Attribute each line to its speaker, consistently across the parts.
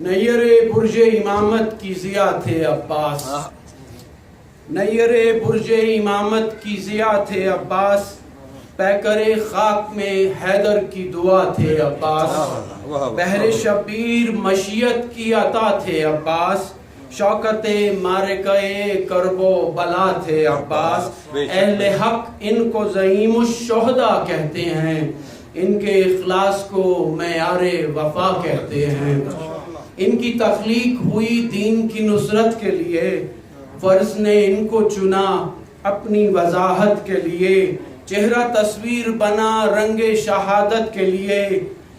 Speaker 1: نیر برج امامت کی ضیا تھے عباس، نیر برج امامت کی ضیا تھے عباس، پیکر خاک میں حیدر کی دعا تھے عباس، بحر شبیر مشیت کی عطا تھے عباس، شوکت مارکہ کرب و بلا تھے عباس، اہل حق ان کو زعیم الشہداء کہتے ہیں، ان کے اخلاص کو معیار وفا کہتے ہیں، ان کی تخلیق ہوئی دین کی نصرت کے لیے، فرض نے ان کو چنا اپنی وضاحت کے لیے، چہرہ تصویر بنا رنگ شہادت کے لیے،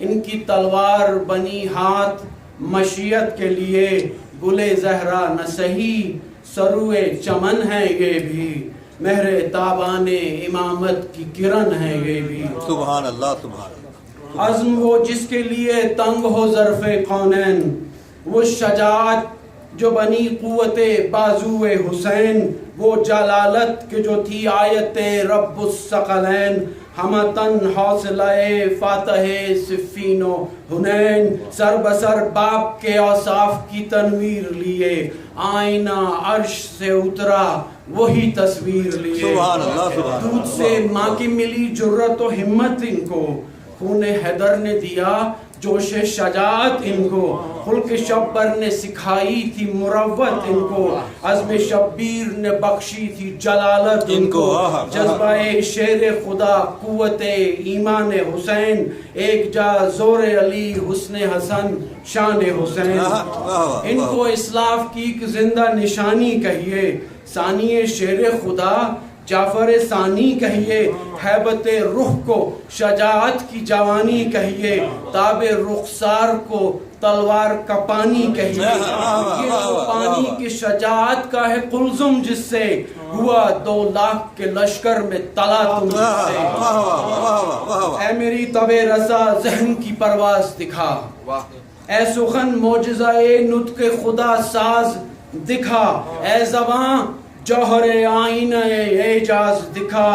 Speaker 1: ان کی تلوار بنی ہاتھ مشیت کے لیے، گل زہرا نہ سہی سروے چمن ہے یہ بھی، مہر تابان امامت کی کرن ہے یہ بھی،
Speaker 2: سبحان اللہ سبحان اللہ۔
Speaker 1: عزم وہ جس کے لیے تنگ ہو ظرف کونین، وہ شجاعت جو بنی قوت بازو حسین، وہ جلالت کے جو تھی آیت رب الثقلین، ہمتن حوصلہ فاتح صفین و حنین، سر بسر باپ کے اوصاف کی تنویر لیے، آئینہ عرش سے اترا وہی تصویر لیے،
Speaker 2: سبحان اللہ سبحان اللہ۔
Speaker 1: دودھ سے ماں کی ملی جرت و ہمت ان کو، خون حیدر نے دیا جوش شجاعت ان کو، خلق شبر نے سکھائی تھی مروت ان کو، عزم شبیر نے بخشی تھی جلالت ان کو، جذبہ شیر خدا قوت ایمان حسین، ایک جا زور علی حسن حسن شان حسین، ان کو اسلاف کی ایک زندہ نشانی کہیے، ثانی شیر خدا جعفر ثانی کہیے، ہیبت رخ کو شجاعت کی جوانی کہیے، تاب رخسار کو تلوار کا پانی کہیے، یہ تو پانی کی شجاعت کا ہے قلزم جس سے ہوا 2 لاکھ کے لشکر میں تلا تم جس سے، اے میری تب رسا ذہن کی پرواز دکھا، اے سخن معجزہ نطق خدا ساز دکھا، اے زباں جوہر آئینہ اعجاز دکھا،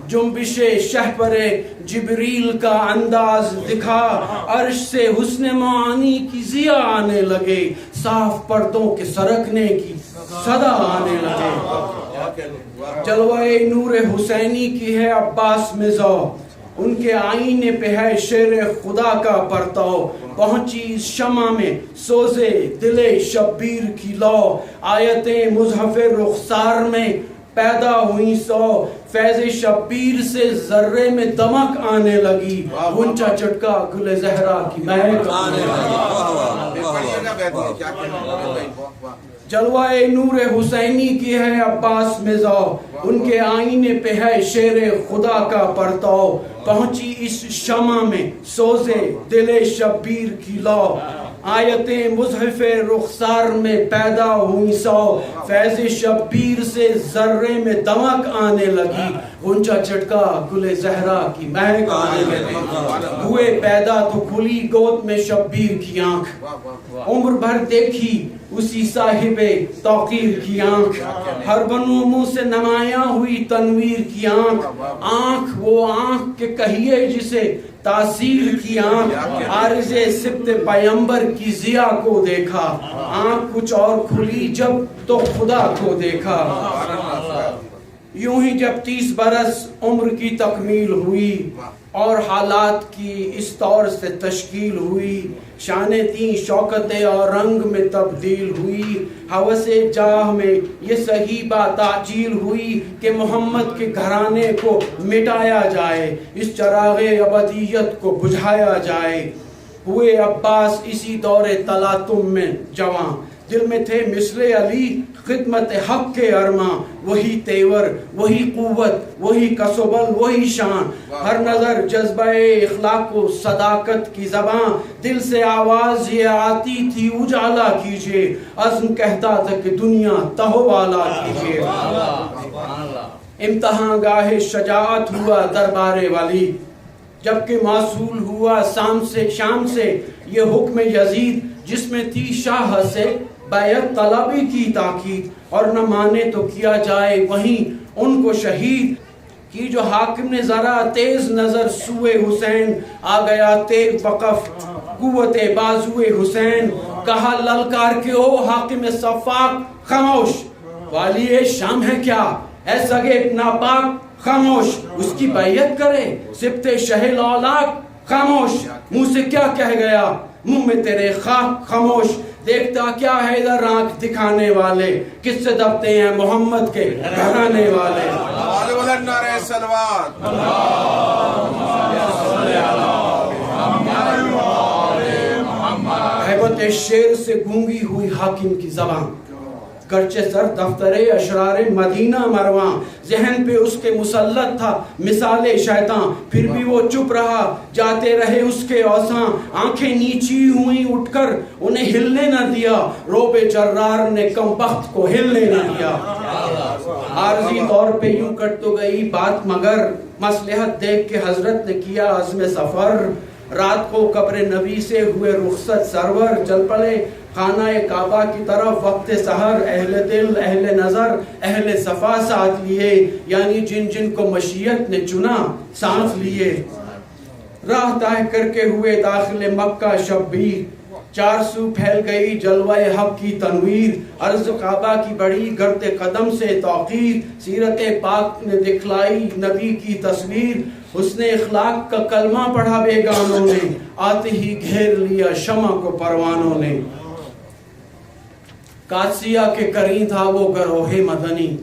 Speaker 1: جنبش شہپر جبریل کا انداز دکھا، عرش سے حسن معانی کی ضیا آنے لگے، صاف پردوں کے سرکنے کی صدا آنے لگے، جلوہ نور حسینی کی ہے عباس مزو، ان کے آئینے پہ ہے شیر خدا کا پرتاؤ، پہنچی اس شمع میں سوزے دل شبیر کی لو، آیتیں مصحف رخسار میں پیدا ہوئی سو، فیض شبیر سے ذرے میں دمک آنے لگی، غنچہ چٹکا گل زہرا کی مہک آنے لگی، جلوہ نور حسینی کی ہے عباس مزو، ان کے آئینے پہ ہے شیر خدا کا پرتاؤ، پہنچی اس شمع میں سوزے دل شبیر کی لو، آیتیں مصحف رخسار میں پیدا ہوئی سو، فیض شبیر سے ذرے میں دمک آنے لگی، غنچہ چٹکا گل زہرا کی مہک آنے لگی، ہوئے پیدا تو کھلی گود میں شبیر کی آنکھ، عمر بھر دیکھی اسی صاحب توقیر کی آنکھ، ہر بنو منہ سے نمایاں ہوئی تنویر کی آنکھ، آنکھ وہ آنکھ کے کہیے جسے تاثیر کی آنکھ، عارض سبت پیمبر کی ضیا کو دیکھا، آنکھ کچھ اور کھلی جب تو خدا کو دیکھا، یوں ہی جب 30 برس عمر کی تکمیل ہوئی اور حالات کی اس طور سے تشکیل ہوئی، شانیں تیں شوکت اور رنگ میں تبدیل ہوئی، ہوس جاہ میں یہ صحیح بات تعجیل ہوئی کہ محمد کے گھرانے کو مٹایا جائے، اس چراغ ابدیت کو بجھایا جائے، ہوئے عباس اسی دور تلاطم میں جواں، دل میں تھے مثل علی خدمت حق کے ارماں، وہی تیور وہی قوت وہی کسبل وہی شان، ہر نظر جذبہ اخلاق و صداقت کی زباں، دل سے آواز یہ آتی تھی اجالا کیجئے، عزم کہتا تھا کہ دنیا تہو والا کیجئے، امتحان گاہ شجاعت ہوا دربار والی، جبکہ موصول ہوا شام سے یہ حکم یزید، جس میں تھی شاہ سے بیعت طلبی کی تاکید، اور نہ مانے تو کیا جائے وہیں ان کو شہید، کی جو حاکم نے ذرا تیز نظر سوئے حسین، آ گیا تیز وقف قوت بازو حسین، کہا للکار کے ہو حاکم صفاق خاموش، والی شام ہے کیا ہے سگے ناپاک خاموش، اس کی بیعت کرے سبت شہ لولاک خاموش، منہ سے کیا کہہ گیا منہ میں تیرے خاک خاموش، دیکھتا کیا ہے ادھر آنکھ دکھانے والے، کس سے دبتے ہیں محمد کے گھرانے والے۔
Speaker 3: نعرہ صلوات،
Speaker 1: ہیبت شیر سے گونگی ہوئی حاکم کی زبان، گرچہ سر دفتر اشرار مدینہ مرواں، ذہن پہ اس کے مسلط تھا مثال شیطان، پھر بھی وہ چپ رہا، جاتے رہے اس کے اوساں، آنکھیں نیچی ہوئیں اٹھ کر انہیں ہلنے نہ دیا، روب جرار نے کم بخت کو ہلنے نہ دیا۔ عارضی طور پہ یوں کٹ تو گئی بات، مگر مصلحت دیکھ کے حضرت نے کیا عزم سفر، رات کو قبر نبی سے ہوئے رخصت سرور، چل پڑے خانہ کعبہ کی طرف وقت سحر، اہل دل اہل نظر اہل صفا ساتھ لیے، یعنی جن جن کو مشیت نے چنا ساتھ لیے، راہ طے کر کے ہوئے داخل مکہ شبیر، چار سو پھیل گئی جلوہ حق کی تنویر، عرض کعبہ کی بڑی گرد قدم سے توقیر، سیرت پاک نے دکھلائی نبی کی تصویر، حسن اخلاق کا کلمہ پڑھا بیگانوں نے، آتے ہی گھیر لیا شمع کو پروانوں نے۔ قادسیہ کے کریں تھا وہ گروہ مدنی،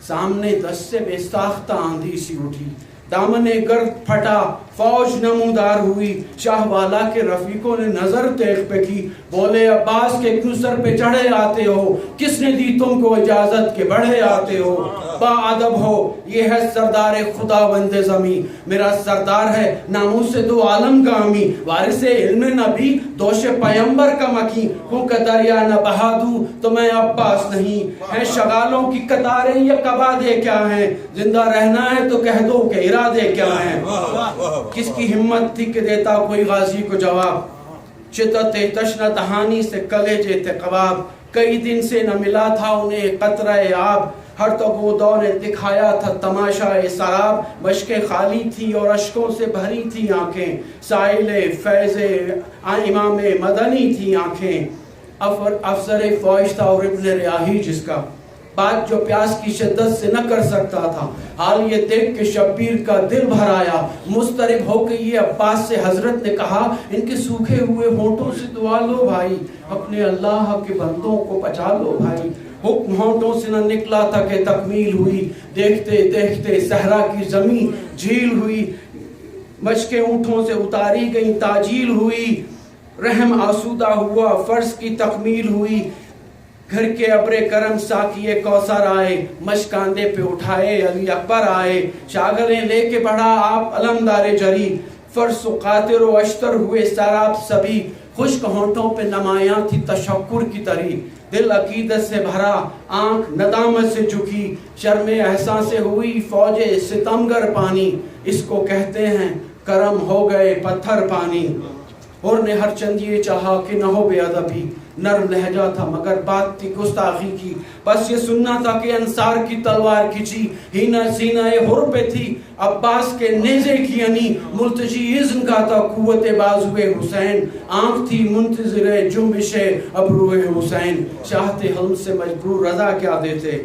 Speaker 1: سامنے دست سے بے ساختہ آندھی سی اٹھی، دامن گرد پھٹا فوج نمودار ہوئی، شاہ والا کے رفیقوں نے نظر تیغ پہ کی، بولے عباس کے کیوں سر پہ چڑھے آتے ہو، کس نے دی تم کو اجازت کے بڑھے آتے ہو، با ادب ہو یہ ہے سردار خدا بند زمین، میرا سردار ہے ناموس دو عالم گامی، وارث علم نبی دوش پیمبر کا مکی، ہوں کہ دریا نہ بہا دوں تو میں عباس نہیں، ہیں شغالوں کی قطاریں یا قبادے کیا ہیں، زندہ رہنا ہے تو کہہ دو کہ ارادے کیا ہیں۔ کس کی ہمت تھی کہ دیتا کوئی غازی کو جواب، شدت تشنہ دہانی سے کلیجے تھے کباب، کئی دن سے نہ ملا تھا انہیں قطرہ آب، ہر تگودوں نے دکھایا تھا تماشا سراب، مشکیں خالی تھی اور اشکوں سے بھری تھی آنکھیں، سائل فیض امام مدنی تھی آنکھیں، افسر فوج تھا اور ابن ریاحی جس کا، بات جو پیاس کی شدت سے نہ کر سکتا تھا، حال یہ دیکھ کہ شبیر کا دل بھر آیا، مضطرب ہو کے یہ عباس سے حضرت نے کہا، ان کے سوکھے ہوئے ہونٹوں سے دعا لو بھائی، اپنے اللہ کے بندوں کو بچا لو بھائی، حکم ہونٹوں سے نہ نکلا تھا کہ تکمیل ہوئی، دیکھتے دیکھتے صحرا کی زمین جھیل ہوئی، مشکیں اونٹوں سے اتاری گئیں تاجیل ہوئی، رحم آسودہ ہوا فرض کی تکمیل ہوئی، گھر کے ابر کرم ساقیے کوثر آئے، مشکاندے پہ اٹھائے علی اکبر آئے، شاگریں لے کے بڑھا آپ علمدار جری، فرس و قاطر و اشتر ہوئے سراب سبی، خشک ہونٹوں پہ نمایاں تھی تشکر کی تری، دل عقیدت سے بھرا آنکھ ندامت سے جھکی، شرم احسان سے ہوئی فوج ستمگر پانی، اس کو کہتے ہیں کرم ہو گئے پتھر پانی، اور نے ہر چند یہ چاہا کہ نہ ہو بے ادبی، نرم لہجہ تھا مگر بات تھی گستاخی کی، بس یہ سننا تھا کہ انصار کی تلوار کھچی، ہینہ سینہ حر پہ تھی عباس کے نیزے کی انی، ملتجی اذن کا تھا قوت بازوے حسین، آنکھ تھی منتظر جنبش ابروِ حسین، شاہت حلم سے مجبور رضا کیا دیتے،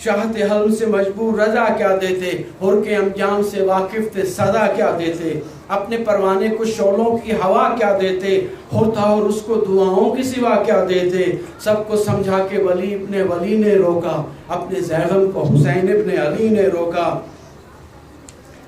Speaker 1: شاہت حلم سے مجبور رضا کیا دیتے، حر کے انجام سے واقف تھے صدا کیا دیتے، اپنے پروانے کو شعلوں کی ہوا کیا دیتے، حر تھا اور اس کو دعاؤں کی سوا کیا دیتے، سب کو سمجھا کہ ولی ابن ولی نے روکا، اپنے زیغم کو حسین ابن علی نے روکا،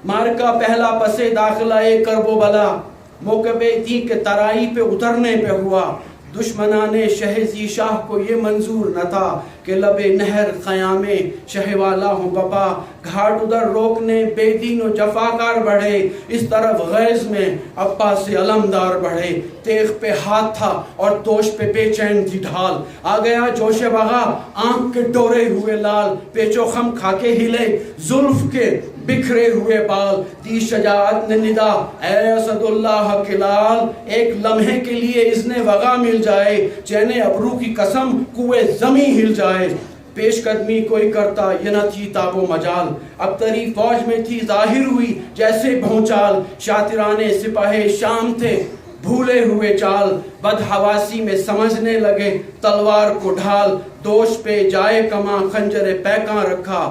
Speaker 1: مارکا پہلا پسے داخلہ کرب و بلا، موقع تھی کہ ترائی پہ اترنے پہ ہوا، دشمنان شہ زی شاہ کو یہ منظور نہ تھا کہ لب نہر خیام شہ والا ہوں بپا، گھاٹ ادھر روکنے بے دین و جفاکار بڑھے، اس طرف غیظ میں عباس سے علمدار بڑھے، تیغ پہ ہاتھ تھا اور دوش پہ بے چین تھی ڈھال، آ گیا جوش بغا آنکھ کے ڈورے ہوئے لال، پیچو خم کھا کے ہلے زلف کے بکھرے ہوئے بال، دی شجاعت نے ندا اے اسد اللہ کے لال، ایک لمحے کے لیے اذن وغا مل جائے، چین ابرو کی قسم کوئے زمین ہل جائے، پیش قدمی کوئی کرتا یہ نہ تھی تاب و مجال، اب تری فوج میں تھی ظاہر ہوئی جیسے بھونچال، شاطران سپاہ شام تھے بھولے ہوئے چال بدحواسی میں سمجھنے لگے تلوار کو ڈھال، دوش پہ جائے کماں خنجر پیکاں رکھا،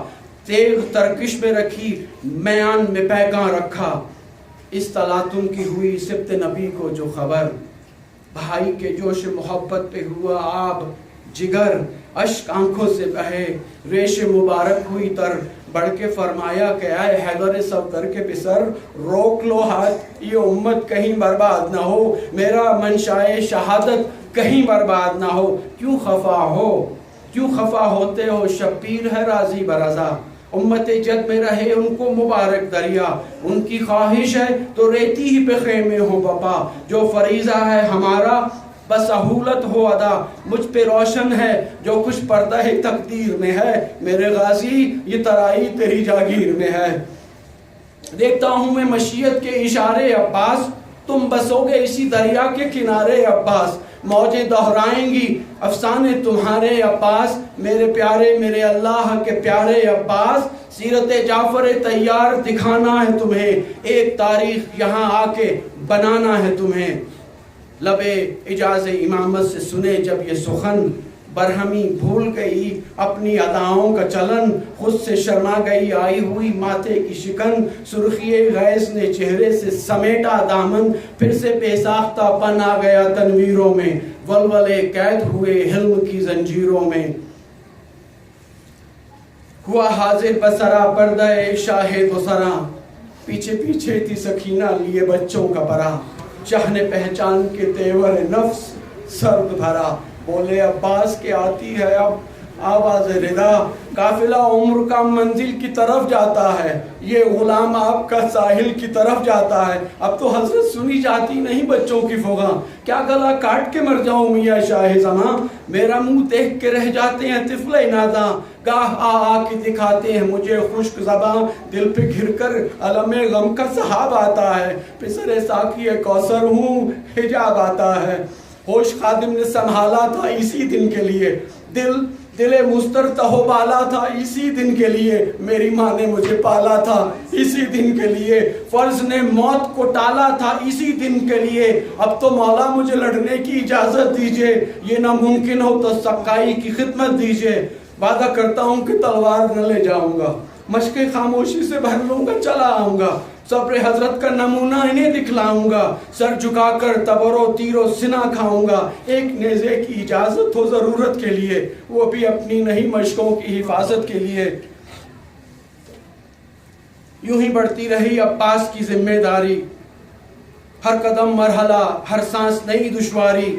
Speaker 1: تیغ ترکش میں رکھی میان میں پیکاں رکھا۔ اس تلاطم کی ہوئی سبت نبی کو جو خبر، بھائی کے جوش محبت پہ ہوا آب جگر، اشک آنکھوں سے بہے ریش مبارک ہوئی تر، بڑھ کے فرمایا کہ اے حیدر صفدر کے پسر، روک لو ہاتھ، یہ امت کہیں برباد نہ ہو، میرا منشائے شہادت کہیں برباد نہ ہو۔ کیوں خفا ہوتے ہو، شبیر ہے راضی برضا، امت جد میں رہے ان کو مبارک دریا، ان کی خواہش ہے تو ریتی ہی پہ خیمے ہو بپا، جو فریضہ ہے ہمارا بسہولت ہو ادا، مجھ پہ روشن ہے جو کچھ پردہ تقدیر میں ہے، میرے غازی یہ ترائی تیری جاگیر میں ہے۔ دیکھتا ہوں میں مشیت کے اشارے عباس، تم بسو گے اسی دریا کے کنارے عباس، موجیں دہرائیں گی افسانے تمہارے عباس، میرے پیارے میرے اللہ کے پیارے عباس، سیرت جعفر طیار دکھانا ہے تمہیں، ایک تاریخ یہاں آ کے بنانا ہے تمہیں۔ لبے اجاز امامت سے سنے جب یہ سخن، برہمی بھول گئی اپنی اداؤں کا چلن، خود سے شرما گئی آئی ہوئی ماتھے کی شکن، سرخی غیظ نے چہرے سے سمیٹا دامن، پھر سے بے ساختہ پن آ گیا تنویروں میں، ولولے قید ہوئے حلم کی زنجیروں میں۔ ہوا حاضر بسرا پردہ شاہد و سرا، پیچھے پیچھے تھی سکینہ لیے بچوں کا پرا، شاہ نے پہچان کے تیور نفس سرد بھرا، بولے عباس کے آتی ہے اب آواز ردا، قافلہ عمر کا منزل کی طرف جاتا ہے، یہ غلام آپ کا ساحل کی طرف جاتا ہے، اب تو حضرت سنی جاتی نہیں بچوں کی فغاں، کیا گلا کاٹ کے مر جاؤں میاں شاہ زماں، میرا منہ دیکھ کے رہ جاتے ہیں طفل ناداں، گاہ آ کے دکھاتے ہیں مجھے خشک زباں، دل پہ گھر کر علم غم کا سحاب آتا ہے، پسر ساقی کوثر ہوں حجاب آتا ہے، ہوش خادم نے سنبھالا تھا اسی دن کے لیے، دل مستر تہو بالا تھا اسی دن کے لیے، میری ماں نے مجھے پالا تھا اسی دن کے لیے، فرض نے موت کو ٹالا تھا اسی دن کے لیے، اب تو مولا مجھے لڑنے کی اجازت دیجئے، یہ ناممکن ہو تو سقائی کی خدمت دیجئے، وعدہ کرتا ہوں کہ تلوار نہ لے جاؤں گا، مشق خاموشی سے بھر لوں گا چلا آؤں گا، صبر حضرت کا نمونہ انہیں دکھلاؤں گا، سر جھکا کر تبر و تیر و سنا کھاؤں گا، ایک نیزے کی اجازت ہو ضرورت کے لیے، وہ بھی اپنی نہیں مشقوں کی حفاظت کے لیے۔ یوں ہی بڑھتی رہی عباس کی ذمہ داری، ہر قدم مرحلہ ہر سانس نئی دشواری،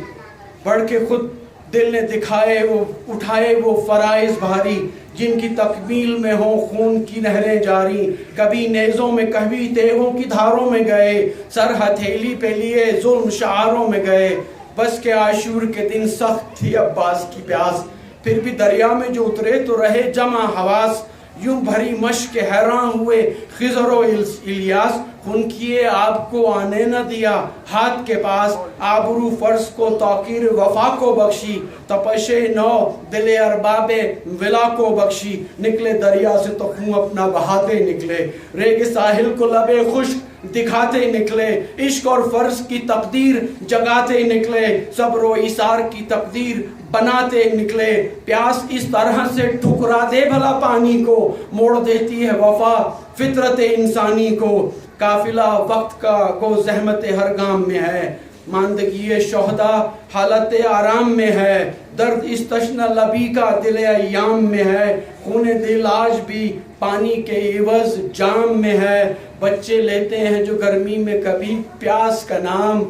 Speaker 1: بڑھ کے خود دل نے دکھائے وہ اٹھائے وہ فرائض بھاری، جن کی تکمیل میں ہوں خون کی نہریں جاری، کبھی نیزوں میں کبھی تیغوں کی دھاروں میں گئے، سر ہتھیلی پہ لیے ظلم شعاروں میں گئے، بس کے عاشور کے دن سخت تھی عباس کی پیاس، پھر بھی دریا میں جو اترے تو رہے جمع حواس، یوں بھری مشق حیران ہوئے خضر و الیاس، خون کیے آپ کو آنے نہ دیا ہاتھ کے پاس، آبرو فرض کو توقیر وفا کو بخشی، تپش نو دل ارباب ولا کو بخشی، نکلے دریا سے تو خون اپنا بہاتے نکلے، ریگ ساحل کو لبے خشک دکھاتے نکلے، عشق اور فرض کی تقدیر جگاتے نکلے، صبر و ایثار کی تقدیر بناتے نکلے، پیاس اس طرح سے ٹھکرا دے بھلا پانی کو، موڑ دیتی ہے وفا فطرت انسانی کو، قافلہ وقت کا گو زحمت ہر گام میں ہے، ماندگی شہدا حالت آرام میں ہے، درد اس تشنہ لبی کا دل ایام میں ہے، خون دل آج بھی پانی کے عوض جام میں ہے، بچے لیتے ہیں جو گرمی میں کبھی پیاس کا نام،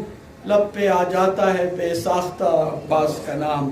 Speaker 1: لب پہ آ جاتا ہے بے ساختہ عباس کا نام۔